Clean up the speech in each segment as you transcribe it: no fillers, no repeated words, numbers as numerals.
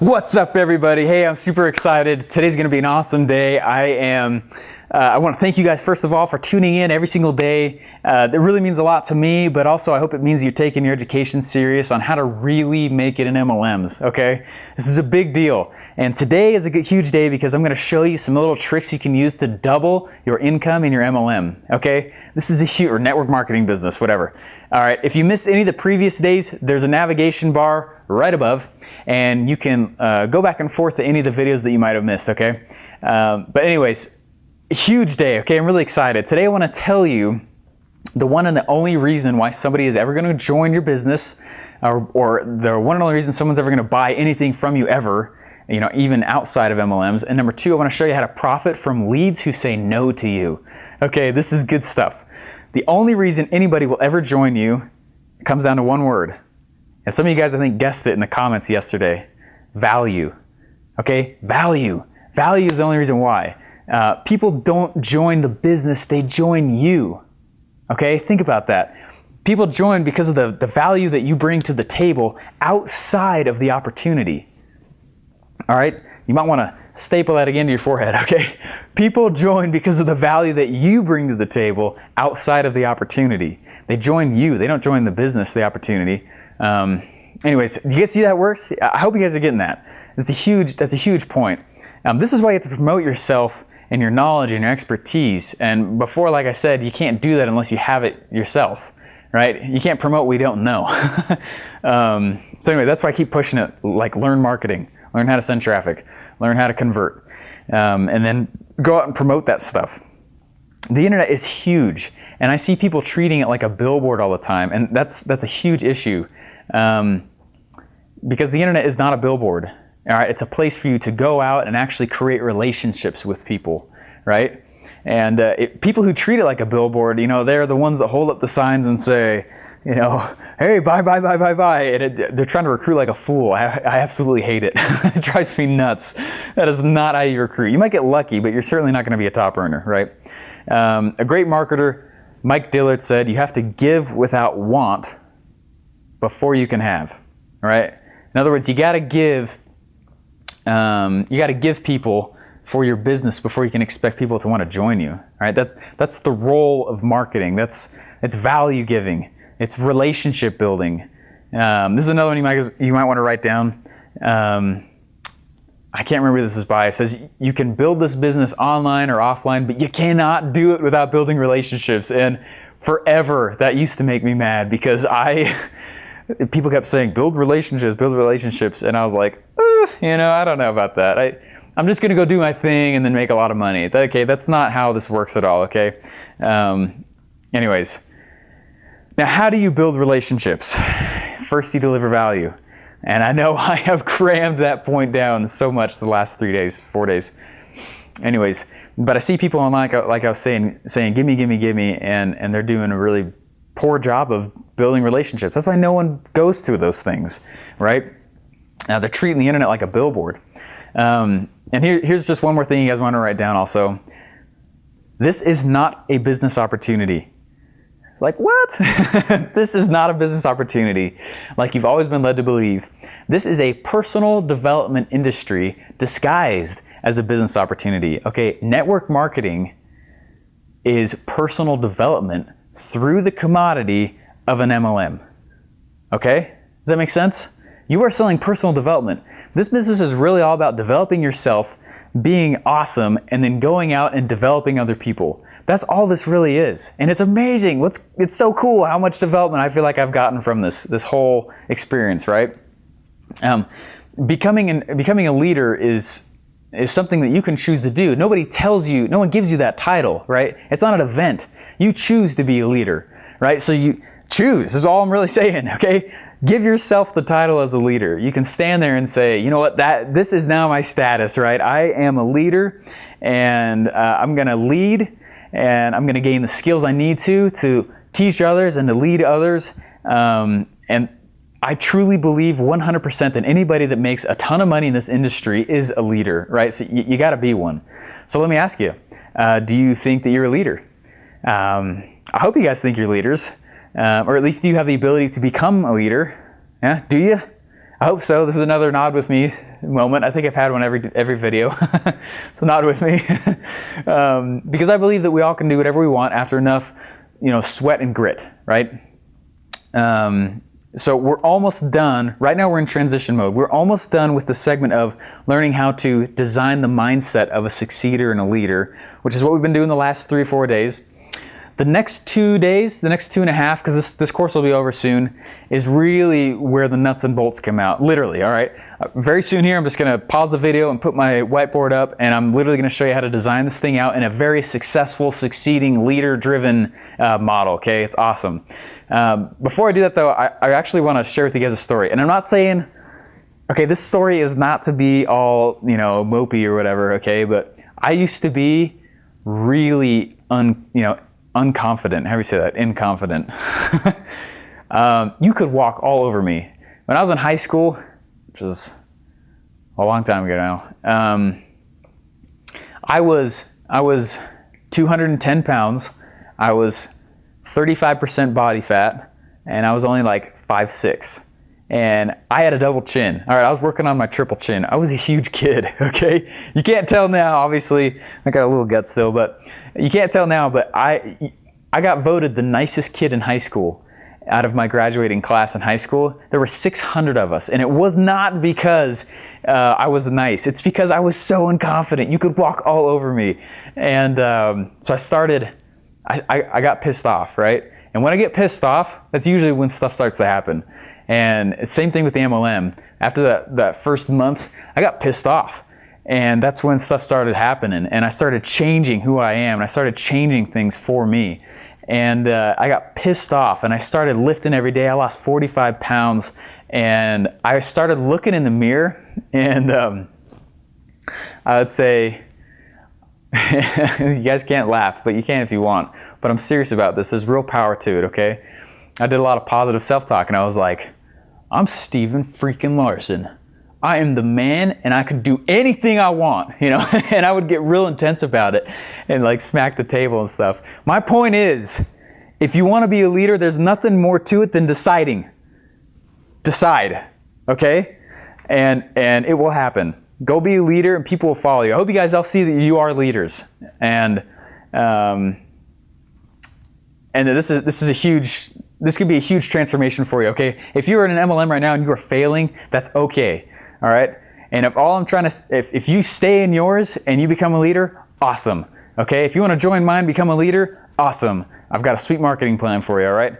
What's up, everybody? Hey, I'm super excited. Today's going to be an awesome day. I want to thank you guys, first of all, for tuning in every single day. It really means a lot to me, but also I hope it means you're taking your education serious on how to really make it in MLMs, okay? This is a big deal. And today is a huge day because I'm going to show you some little tricks you can use to double your income in your MLM, okay? This is a huge, or network marketing business, whatever. All right, if you missed any of the previous days, there's a navigation bar right above, and you can go back and forth to any of the videos that you might have missed, okay? But anyways, huge day, okay? I'm really excited. Today I want to tell you the one and the only reason why somebody is ever going to join your business, or the one and only reason someone's ever going to buy anything from you ever, you know, even outside of MLMs. And number two, I want to show you how to profit from leads who say no to you. Okay, this is good stuff. The only reason anybody will ever join you comes down to one word. And some of you guys, I think, guessed it in the comments yesterday. Value. Okay? Value. Value is the only reason why. People don't join the business, they join you. Okay? Think about that. People join because of the value that you bring to the table outside of the opportunity. All right? You might want to staple that again to your forehead, okay? People join because of the value that you bring to the table outside of the opportunity. They join you. They don't join the business, the opportunity. Anyways, do you guys see how that works? I hope you guys are getting that. That's a huge point. This is why you have to promote yourself and your knowledge and your expertise. And before, like I said, you can't do that unless you have it yourself, right? You can't promote what you don't know. So anyway, that's why I keep pushing it, like learn marketing, learn how to send traffic, learn how to convert, and then go out and promote that stuff. The internet is huge, and I see people treating it like a billboard all the time, and that's a huge issue, because the internet is not a billboard. All right, it's a place for you to go out and actually create relationships with people, right? And people who treat it like a billboard, you know, they're the ones that hold up the signs and say, you know, hey, buy, buy, buy, buy, buy. And they're trying to recruit like a fool. I absolutely hate it. It drives me nuts. That is not how you recruit. You might get lucky, but you're certainly not going to be a top earner, right? A great marketer, Mike Dillard, said, you have to give without want before you can have, right? In other words, you got to give people for your business before you can expect people to want to join you, right? That's the role of marketing. It's value giving. It's relationship building. This is another one you might want to write down. I can't remember who this is by. It says you can build this business online or offline, but you cannot do it without building relationships. And forever, that used to make me mad because people kept saying, build relationships. And I was like, you know, I don't know about that. I'm just going to go do my thing and then make a lot of money. Okay, that's not how this works at all, okay? Anyways. Now, how do you build relationships? First, you deliver value. And I know I have crammed that point down so much the last 4 days. Anyways, but I see people online, like I was saying, give me, and they're doing a really poor job of building relationships. That's why no one goes to those things, right? They're treating the internet like a billboard. And here's just one more thing you guys want to write down also. This is not a business opportunity. It's like, what? This is not a business opportunity like you've always been led to believe. This is a personal development industry disguised as a business opportunity. Okay, network marketing is personal development through the commodity of an MLM. Okay, does that make sense? You are selling personal development. This business is really all about developing yourself, being awesome, and then going out and developing other people. That's all this really is. And it's amazing. It's so cool how much development I feel like I've gotten from this whole experience, right? Becoming a leader is something that you can choose to do. Nobody tells you, no one gives you that title, right? It's not an event. You choose to be a leader, right? So you choose, is all I'm really saying, okay? Give yourself the title as a leader. You can stand there and say, you know what, this is now my status, right? I am a leader, and I'm gonna lead, and I'm going to gain the skills I need to teach others and to lead others. And I truly believe 100% that anybody that makes a ton of money in this industry is a leader, right? So you got to be one. So let me ask you, do you think that you're a leader? I hope you guys think you're leaders, or at least you have the ability to become a leader. Yeah, do you? I hope so. This is another nod with me. moment. I think I've had one every video, so nod with me. Because I believe that we all can do whatever we want after enough, sweat and grit, right? So we're almost done. Right now we're in transition mode. We're almost done with the segment of learning how to design the mindset of a succeeder and a leader, which is what we've been doing the last 3 or 4 days. The next 2 days, the next 2.5, because this course will be over soon, is really where the nuts and bolts come out. Literally, all right? Very soon here, I'm just going to pause the video and put my whiteboard up, and I'm literally going to show you how to design this thing out in a very successful, succeeding, leader-driven model, okay? It's awesome. Before I do that, though, I actually want to share with you guys a story. And I'm not saying, okay, this story is not to be all, mopey or whatever, okay? But I used to be really, unconfident. How do you say that? Inconfident. You could walk all over me. When I was in high school, which was a long time ago now, I was 210 pounds. I was 35% body fat, and I was only like 5'6". And I had a double chin. All right, I was working on my triple chin. I was a huge kid, okay? You can't tell now, obviously. I got a little gut still, but you can't tell now, but I got voted the nicest kid in high school out of my graduating class in high school. There were 600 of us, and it was not because I was nice. It's because I was so unconfident. You could walk all over me. And so I got pissed off, right? And when I get pissed off, that's usually when stuff starts to happen. And same thing with the MLM. After that first month, I got pissed off. And that's when stuff started happening. And I started changing who I am. And I started changing things for me. And I got pissed off. And I started lifting every day. I lost 45 pounds. And I started looking in the mirror. And I would say, you guys can't laugh, but you can if you want. But I'm serious about this. There's real power to it, okay? I did a lot of positive self-talk, and I was like, I'm Steven freaking Larson. I am the man, and I could do anything I want, And I would get real intense about it and like smack the table and stuff. My point is, if you want to be a leader, there's nothing more to it than deciding. Decide, okay? And it will happen. Go be a leader, and people will follow you. I hope you guys all see that you are leaders, and this could be a huge transformation for you. Okay, if you're in an MLM right now and you are failing, that's okay. All right, and if you stay in yours and you become a leader, awesome. Okay, if you want to join mine, become a leader, awesome. I've got a sweet marketing plan for you. All right.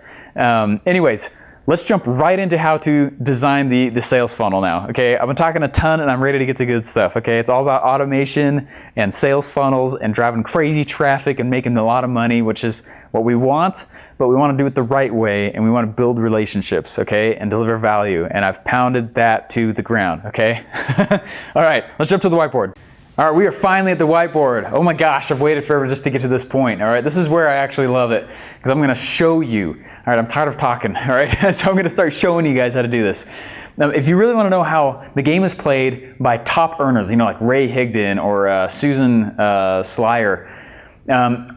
Anyways. Let's jump right into how to design the sales funnel now, okay? I've been talking a ton and I'm ready to get to good stuff, okay? It's all about automation and sales funnels and driving crazy traffic and making a lot of money, which is what we want, but we want to do it the right way, and we want to build relationships, okay, and deliver value. And I've pounded that to the ground, okay? All right, let's jump to the whiteboard. All right, we are finally at the whiteboard. Oh my gosh, I've waited forever just to get to this point, all right? This is where I actually love it, because I'm going to show you. All right, I'm tired of talking, all right? So I'm going to start showing you guys how to do this. Now, if you really want to know how the game is played by top earners, like Ray Higdon or Susan Slyer,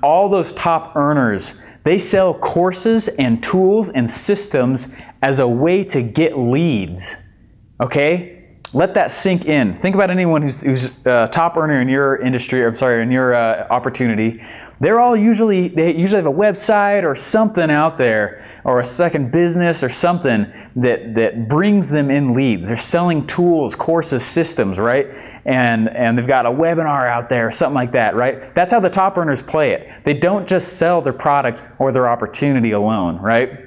all those top earners, they sell courses and tools and systems as a way to get leads, okay? Let that sink in. Think about anyone who's top earner in your industry, in your opportunity. They usually have a website or something out there, or a second business or something that brings them in leads. They're selling tools, courses, systems, right? And they've got a webinar out there, something like that, right? That's how the top earners play it. They don't just sell their product or their opportunity alone, right?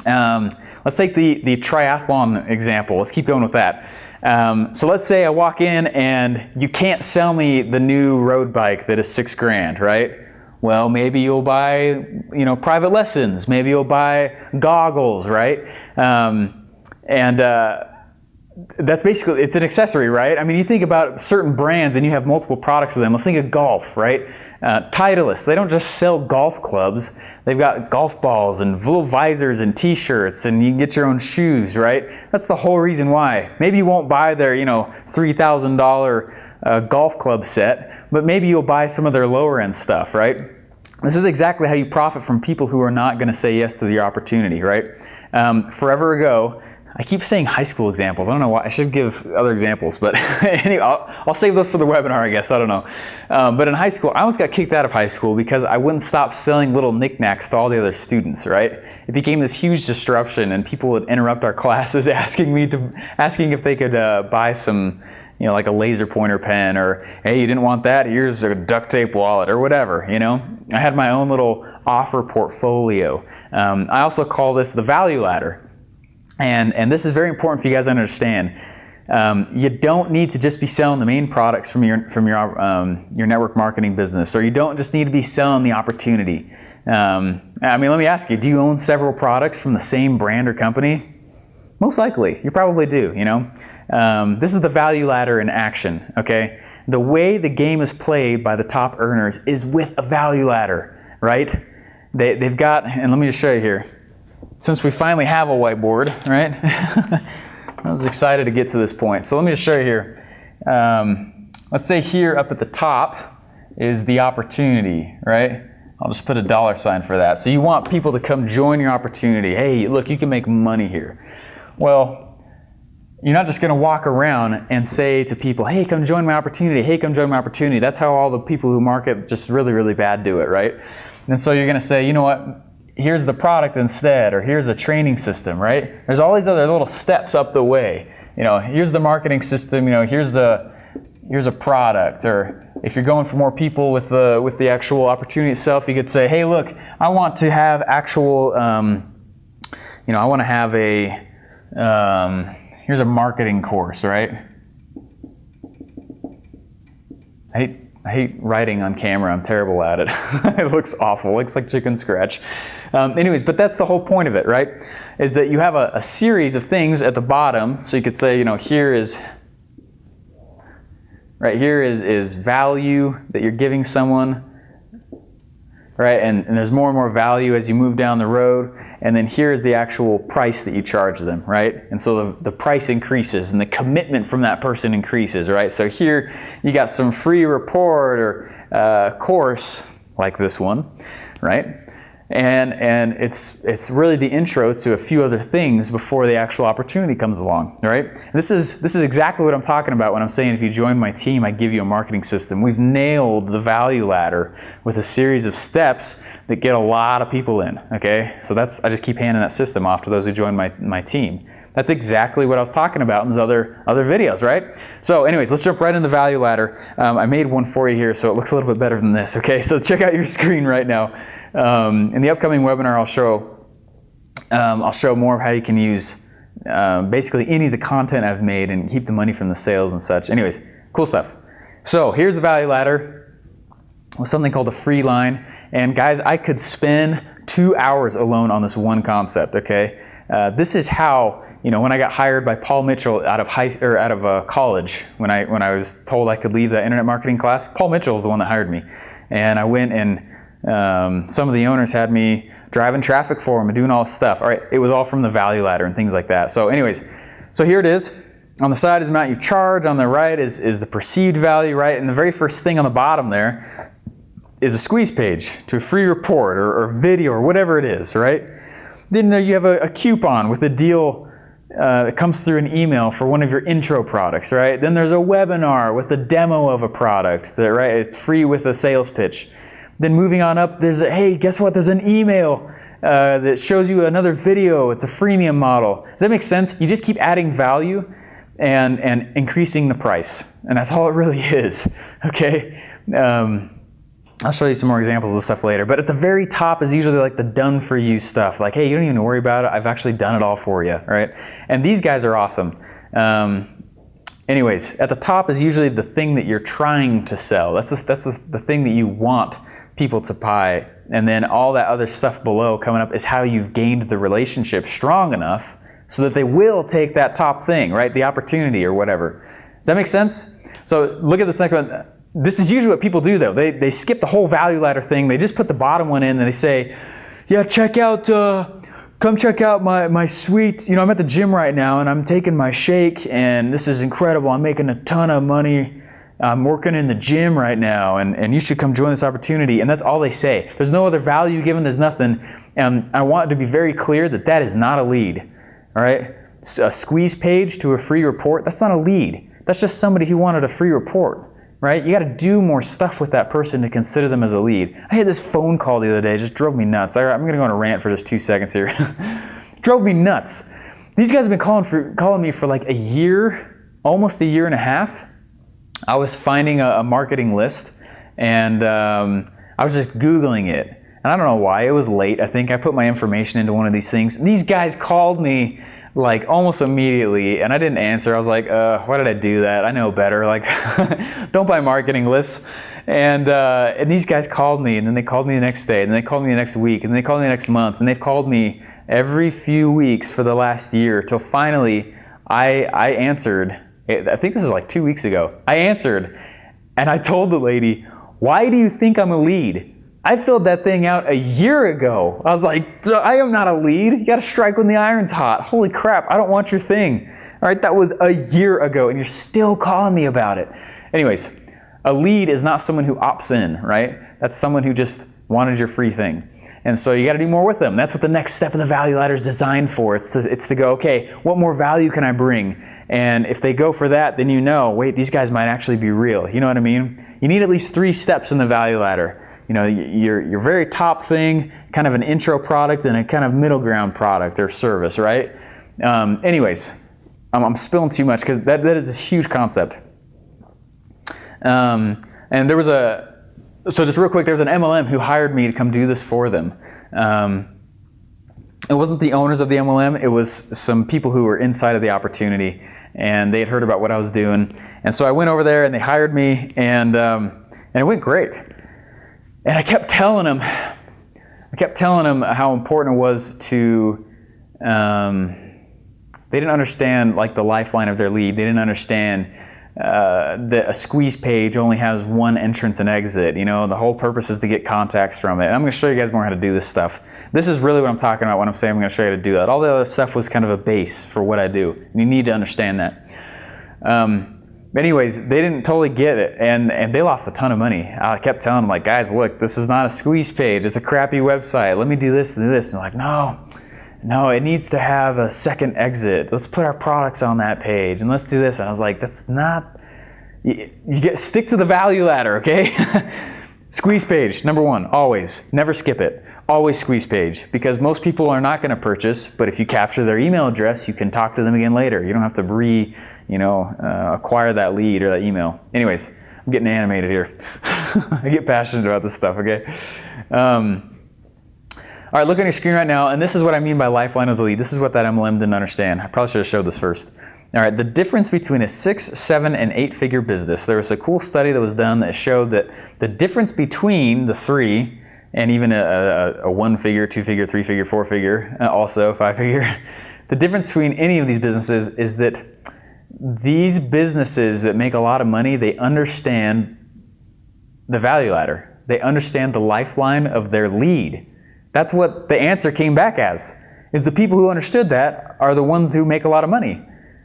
Let's take the triathlon example. Let's keep going with that. So let's say I walk in and you can't sell me the new road bike that is $6,000, right? Well, maybe you'll buy, private lessons. Maybe you'll buy goggles, right? That's basically, it's an accessory, right? I mean, you think about certain brands and you have multiple products of them. Let's think of golf, right? Titleist, they don't just sell golf clubs. They've got golf balls and little visors and t-shirts, and you can get your own shoes, right? That's the whole reason why. Maybe you won't buy their, $3,000 golf club set, but maybe you'll buy some of their lower end stuff, right? This is exactly how you profit from people who are not going to say yes to your opportunity, right? Forever ago, I keep saying high school examples. I don't know why. I should give other examples, but anyway, I'll save those for the webinar, I guess. I don't know. But in high school, I almost got kicked out of high school because I wouldn't stop selling little knickknacks to all the other students, right? It became this huge disruption, and people would interrupt our classes asking if they could buy some, like a laser pointer pen, or, hey, you didn't want that? Here's a duct tape wallet, or whatever, I had my own little offer portfolio. I also call this the value ladder. And this is very important for you guys to understand. You don't need to just be selling the main products from your network marketing business, or you don't just need to be selling the opportunity. Let me ask you, do you own several products from the same brand or company? Most likely, you probably do, This is the value ladder in action, okay? The way the game is played by the top earners is with a value ladder, right? They've got, and let me just show you here. Since we finally have a whiteboard, right? I was excited to get to this point. So let me just show you here. Let's say here up at the top is the opportunity, right? I'll just put a $sign for that. So you want people to come join your opportunity. Hey, look, you can make money here. Well, you're not just going to walk around and say to people, hey, come join my opportunity. Hey, come join my opportunity. That's how all the people who market just really, really bad do it, right? And so you're going to say, you know what? Here's the product instead, or here's a training system, right? There's all these other little steps up the way. Here's the marketing system, here's a product, or if you're going for more people with the actual opportunity itself, you could say, hey, look, I want to have actual, I want to have here's a marketing course, right? I hate writing on camera. I'm terrible at it. It looks awful. It looks like chicken scratch. Anyways, but that's the whole point of it, right? Is that you have a series of things at the bottom. So you could say, here is value that you're giving someone, right? And there's more and more value as you move down the road. And then here is the actual price that you charge them, right? And so the price increases and the commitment from that person increases, right? So here you got some free report or course like this one, right? And it's really the intro to a few other things before the actual opportunity comes along, right? This is exactly what I'm talking about when I'm saying if you join my team, I give you a marketing system. We've nailed the value ladder with a series of steps that get a lot of people in, okay? So I just keep handing that system off to those who join my team. That's exactly what I was talking about in those other videos, right? So anyways, let's jump right into the value ladder. I made one for you here, so it looks a little bit better than this, okay? So check out your screen right now. In the upcoming webinar, I'll show more of how you can use basically any of the content I've made and keep the money from the sales and such. Anyways, cool stuff. So here's the value ladder with something called a free line. And guys, I could spend 2 hours alone on this one concept, okay? This is how, when I got hired by Paul Mitchell out of college, when I was told I could leave that internet marketing class, Paul Mitchell is the one that hired me. And I went and some of the owners had me driving traffic for them and doing all this stuff. All right, it was all from the value ladder and things like that. So anyways, so here it is. On the side is the amount you charge. On the right is the perceived value, right? And the very first thing on the bottom there is a squeeze page to a free report or video or whatever it is, right? Then you have a coupon with a deal that comes through an email for one of your intro products, right? Then there's a webinar with a demo of a product, right? It's free with a sales pitch. Then moving on up, hey, guess what? There's an email that shows you another video. It's a freemium model. Does that make sense? You just keep adding value and increasing the price. And that's all it really is, okay? I'll show you some more examples of this stuff later. But at the very top is usually like the done for you stuff. Like, hey, you don't even worry about it. I've actually done it all for you, right? And these guys are awesome. Anyways, at the top is usually the thing that you're trying to sell. That's the thing that you want people to buy. And then all that other stuff below coming up is how you've gained the relationship strong enough so that they will take that top thing, right? The opportunity or whatever. Does that make sense? So look at the second one. This is usually what people do though. They skip the whole value ladder thing. They just put the bottom one in and they say, yeah, come check out my suite. I'm at the gym right now and I'm taking my shake and this is incredible. I'm making a ton of money. I'm working in the gym right now and you should come join this opportunity. And that's all they say. There's no other value given. There's nothing. And I want it to be very clear that is not a lead. All right. a squeeze page to a free report, that's not a lead. That's just somebody who wanted a free report, right? You got to do more stuff with that person to consider them as a lead. I had this phone call the other day, it just drove me nuts. I'm going to go on a rant for just 2 seconds here. Drove me nuts. These guys have been calling me for like a year, almost a year and a half. I was finding a marketing list, and I was just Googling it. And I don't know why, it was late. I think I put my information into one of these things. And these guys called me like almost immediately, and I didn't answer. I was like, why did I do that? I know better. Like, don't buy marketing lists. And these guys called me, and then they called me the next day, and then they called me the next week, and then they called me the next month, and they've called me every few weeks for the last year, till finally I answered. I think this was like 2 weeks ago. I answered, and I told the lady, why do you think I'm a lead? I filled that thing out a year ago. I was like, I am not a lead. You got to strike when the iron's hot. Holy crap, I don't want your thing. All right, that was a year ago, and you're still calling me about it. Anyways, a lead is not someone who opts in, right? That's someone who just wanted your free thing. And so you got to do more with them. That's what the next step of the value ladder is designed for. It's to go, okay, what more value can I bring? And if they go for that, then you know, wait, these guys might actually be real. You know what I mean? You need at least 3 steps in the value ladder. You know, your very top thing, kind of an intro product, and a kind of middle ground product or service, right? Anyways, I'm spilling too much because that is a huge concept. And there was so just real quick, there was an MLM who hired me to come do this for them. It wasn't the owners of the MLM, it was some people who were inside of the opportunity, and they had heard about what I was doing. And so I went over there and they hired me, and it went great. And I kept telling them how important it was to, they didn't understand like the lifeline of their lead. They didn't understand that a squeeze page only has one entrance and exit. You know, the whole purpose is to get contacts from it. And I'm going to show you guys more how to do this stuff. This is really what I'm talking about when I'm saying I'm going to show you how to do that. All the other stuff was kind of a base for what I do. And you need to understand that. Anyways, they didn't totally get it, and they lost a ton of money. I kept telling them, like, guys, look, this is not a squeeze page. It's a crappy website. Let me do this and do this. And they're like, no, it needs to have a second exit. Let's put our products on that page, and let's do this. And I was like, that's not, stick to the value ladder, okay? Squeeze page, number 1, always. Never skip it. Always squeeze page, because most people are not going to purchase, but if you capture their email address, you can talk to them again later. You don't have to acquire that lead or that email. Anyways, I'm getting animated here. I get passionate about this stuff, okay? All right, look on your screen right now, and this is what I mean by lifeline of the lead. This is what that MLM didn't understand. I probably should have showed this first. All right, the difference between a 6, 7, and 8-figure business. There was a cool study that was done that showed that the difference between the 3 and even a 1-figure, 2-figure, 3-figure, 4-figure, also 5-figure, the difference between any of these businesses is that these businesses that make a lot of money, they understand the value ladder. They understand the lifeline of their lead. That's what the answer came back as, is the people who understood that are the ones who make a lot of money.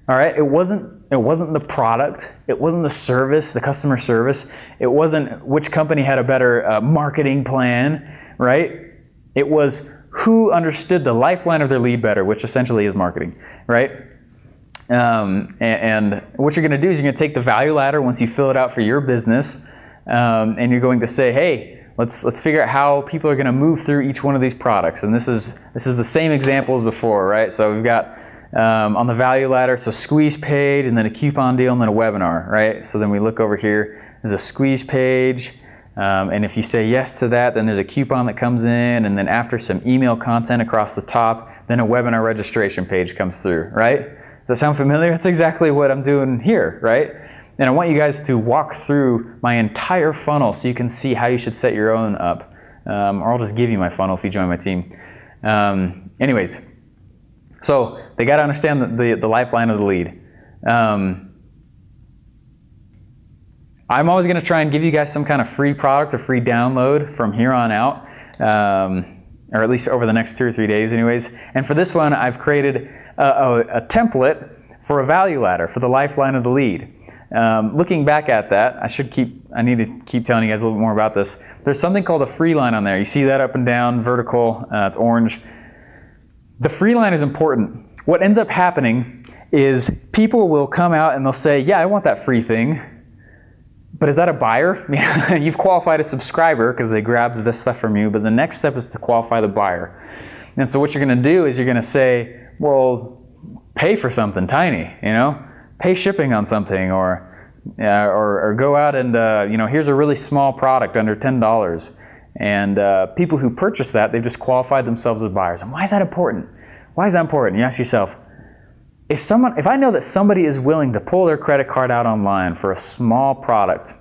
All right, it wasn't the product, it wasn't the service, the customer service, it wasn't which company had a better marketing plan, right? It was who understood the lifeline of their lead better, which essentially is marketing, right? And what you're going to do is you're going to take the value ladder once you fill it out for your business, and you're going to say, hey, let's figure out how people are going to move through each one of these products. And this is the same example as before, right? So we've got on the value ladder, so squeeze page, and then a coupon deal, and then a webinar, right? So then we look over here, there's a squeeze page, and if you say yes to that, then there's a coupon that comes in, and then after some email content across the top, then a webinar registration page comes through, right? Does that sound familiar? That's exactly what I'm doing here, right? And I want you guys to walk through my entire funnel so you can see how you should set your own up. Or I'll just give you my funnel if you join my team. Anyways, so they got to understand the lifeline of the lead. I'm always going to try and give you guys some kind of free product or free download from here on out, or at least over the next 2 or 3 days anyways. And for this one, I've created a template for a value ladder for the lifeline of the lead. Looking back at that, I need to keep telling you guys a little bit more about this. There's something called a free line on there. You see that up and down, vertical, it's orange. The free line is important. what ends up happening is people will come out and they'll say, yeah, I want that free thing. But is that a buyer? You've qualified a subscriber because they grabbed this stuff from you, but the next step is to qualify the buyer. And so what you're going to do is you're going to say, well, pay for something tiny, pay shipping on something, or go out and, here's a really small product under $10. And people who purchase that, they've just qualified themselves as buyers. And why is that important? Why is that important? You ask yourself, if I know that somebody is willing to pull their credit card out online for a small product,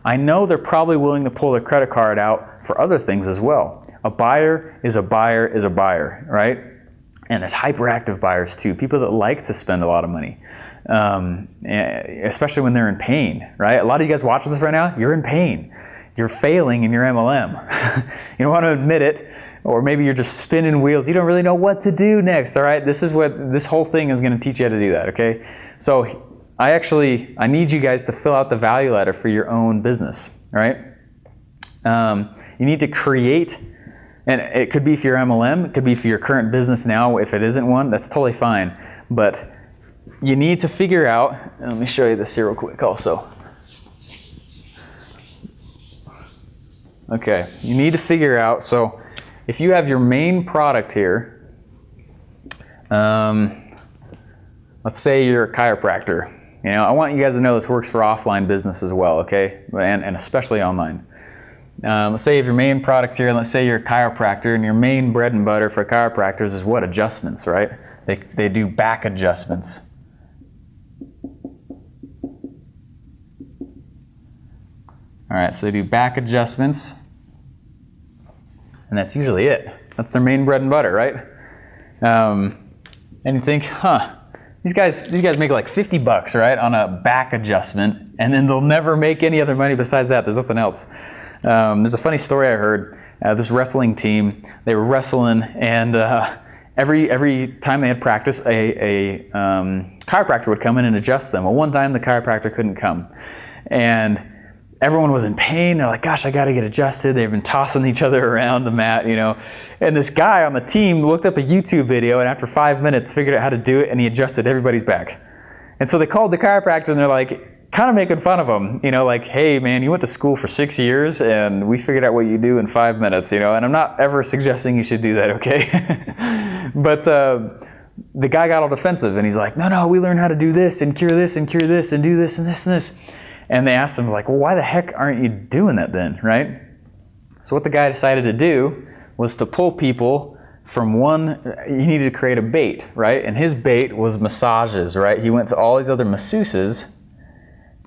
I know they're probably willing to pull their credit card out for other things as well. A buyer is a buyer is a buyer, right? And there's hyperactive buyers too, people that like to spend a lot of money, especially when they're in pain, right? A lot of you guys watching this right now, you're in pain. You're failing in your MLM. You don't want to admit it. Or maybe you're just spinning wheels. You don't really know what to do next, all right? This is what this whole thing is going to teach you how to do that, okay? So I need you guys to fill out the value ladder for your own business, right? You need to create, and it could be for your MLM, it could be for your current business now. If it isn't one, that's totally fine. But you need to figure out, and let me show you this here real quick also. Okay, you need to figure out, so if you have your main product here, let's say you're a chiropractor. I want you guys to know this works for offline business as well, okay? And especially online. Let's say you have your main product here, and let's say you're a chiropractor, and your main bread and butter for chiropractors is what? Adjustments, right? They do back adjustments. All right, so they do back adjustments. And that's usually it. That's their main bread and butter, right? And you think, these guys make like $50, right, on a back adjustment, and then they'll never make any other money besides that. There's nothing else. There's a funny story I heard. This wrestling team, they were wrestling, and every time they had practice, a chiropractor would come in and adjust them. Well, one time the chiropractor couldn't come, and everyone was in pain. They're like, gosh, I got to get adjusted. They've been tossing each other around the mat, And this guy on the team looked up a YouTube video, and after 5 minutes figured out how to do it, and he adjusted everybody's back. And so they called the chiropractor, and they're like, kind of making fun of him, like, hey, man, you went to school for 6 years, and we figured out what you do in 5 minutes, And I'm not ever suggesting you should do that, okay? But the guy got all defensive, and he's like, no, we learned how to do this, and cure this, and cure this, and do this, and this, and this. And they asked him, like, well, why the heck aren't you doing that then, right? So what the guy decided to do was to pull people from he needed to create a bait, right? And his bait was massages, right? He went to all these other masseuses,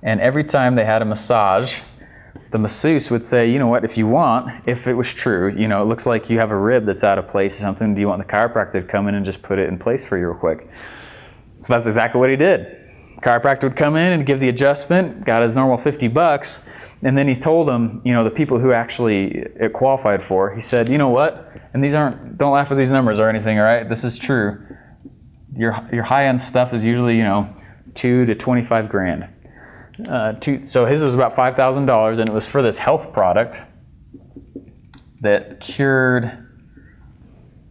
and every time they had a massage, the masseuse would say, you know what, if you want, if it was true, it looks like you have a rib that's out of place or something, do you want the chiropractor to come in and just put it in place for you real quick? So that's exactly what he did. Chiropractor would come in and give the adjustment, got his normal $50, and then he told them, the people who actually it qualified for, he said, you know what, and don't laugh at these numbers or anything, all right, this is true. Your high-end stuff is usually, $2 to $25,000. So his was about $5,000, and it was for this health product that cured,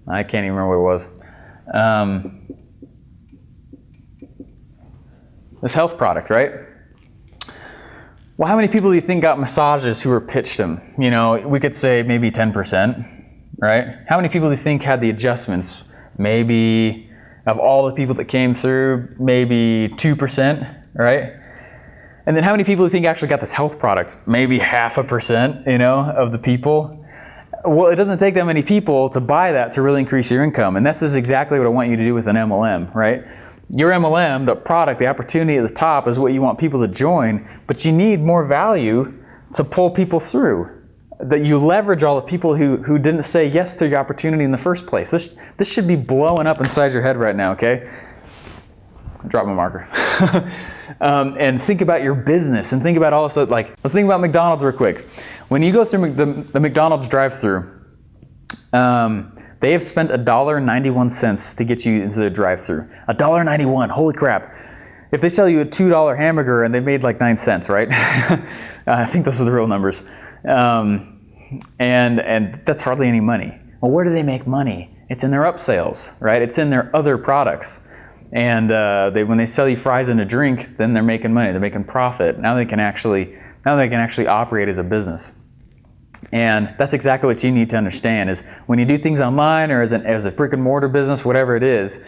I can't even remember what it was. This health product, right? Well, how many people do you think got massages who were pitched them? We could say maybe 10%, right? How many people do you think had the adjustments? Maybe, of all the people that came through, maybe 2%, right? And then how many people do you think actually got this health product? Maybe 0.5%, of the people. Well, it doesn't take that many people to buy that to really increase your income. And this is exactly what I want you to do with an MLM, right? Your MLM, the product, the opportunity at the top is what you want people to join, but you need more value to pull people through. That you leverage all the people who didn't say yes to your opportunity in the first place. This should be blowing up inside your head right now, okay? Drop my marker. And think about your business and think about also, let's think about McDonald's real quick. When you go through the McDonald's drive-thru, they have spent $1.91 to get you into the drive-thru. $1.91, holy crap. If they sell you a $2 hamburger and they made like 9 cents, right? I think those are the real numbers. And that's hardly any money. Well, where do they make money? It's in their upsales, right? It's in their other products. And when they sell you fries and a drink, then they're making money. They're making profit. Now they can actually operate as a business. And that's exactly what you need to understand is when you do things online or as a brick and mortar business, whatever it is,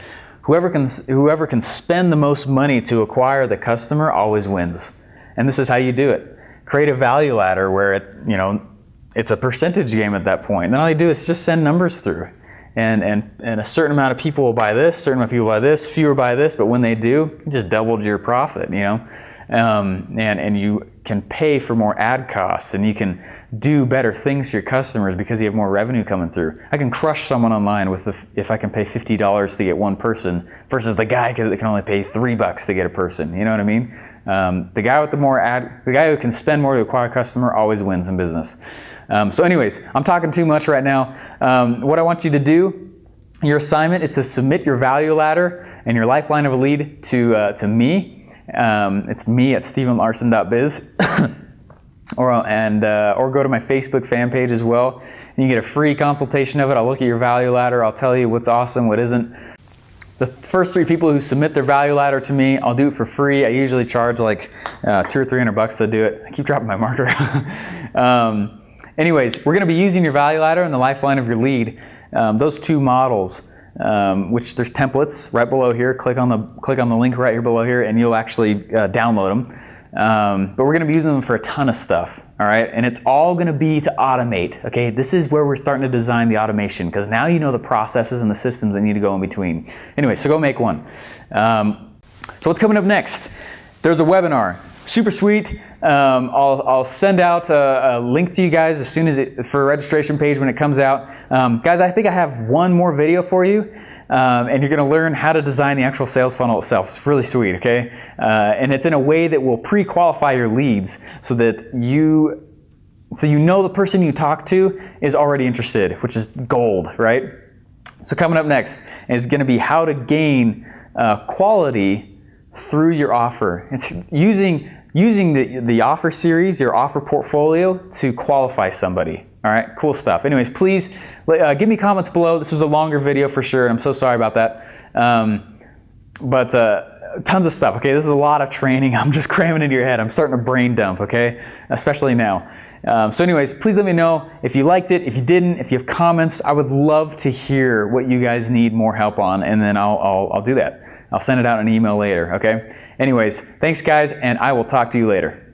whoever can spend the most money to acquire the customer always wins. And this is how you do it. Create a value ladder where it's a percentage game at that point. And then all you do is just send numbers through. And a certain amount of people will buy this, certain amount of people buy this, fewer buy this, but when they do, you just doubled your profit, and you can pay for more ad costs, and you can do better things for your customers because you have more revenue coming through. I can crush someone online if I can pay $50 to get one person versus the guy that can only pay $3 to get a person. You know what I mean? The guy who can spend more to acquire a customer always wins in business. So anyways, I'm talking too much right now. What I want you to do, your assignment is to submit your value ladder and your lifeline of a lead to me. It's me at stevenlarson.biz. Or go to my Facebook fan page as well. And you get a free consultation of it. I'll look at your value ladder. I'll tell you what's awesome, what isn't. The first 3 people who submit their value ladder to me, I'll do it for free. I usually charge like $200 or $300 to do it. I keep dropping my marker. Anyways, we're going to be using your value ladder and the lifeline of your lead. Those 2 models, which there's templates right below here. Click on the link right here below here, and you'll actually download them. But we're going to be using them for a ton of stuff, all right? And it's all going to be to automate, okay? This is where we're starting to design the automation because now you know the processes and the systems that need to go in between. Anyway, so go make one. So what's coming up next? There's a webinar. Super sweet. I'll send out a link to you guys as soon as for a registration page when it comes out. Guys, I think I have one more video for you. And you're going to learn how to design the actual sales funnel itself. It's really sweet, okay? And it's in a way that will pre-qualify your leads so you know the person you talk to is already interested, which is gold, right? So coming up next is going to be how to gain quality through your offer. It's using the offer series, your offer portfolio to qualify somebody. All right, cool stuff. Anyways, please give me comments below. This was a longer video for sure, and I'm so sorry about that. But tons of stuff, okay? This is a lot of training. I'm just cramming into your head. I'm starting to brain dump, okay? Especially now. So anyways, please let me know if you liked it, if you didn't, if you have comments. I would love to hear what you guys need more help on, and then I'll do that. I'll send it out in an email later, okay? Anyways, thanks guys, and I will talk to you later.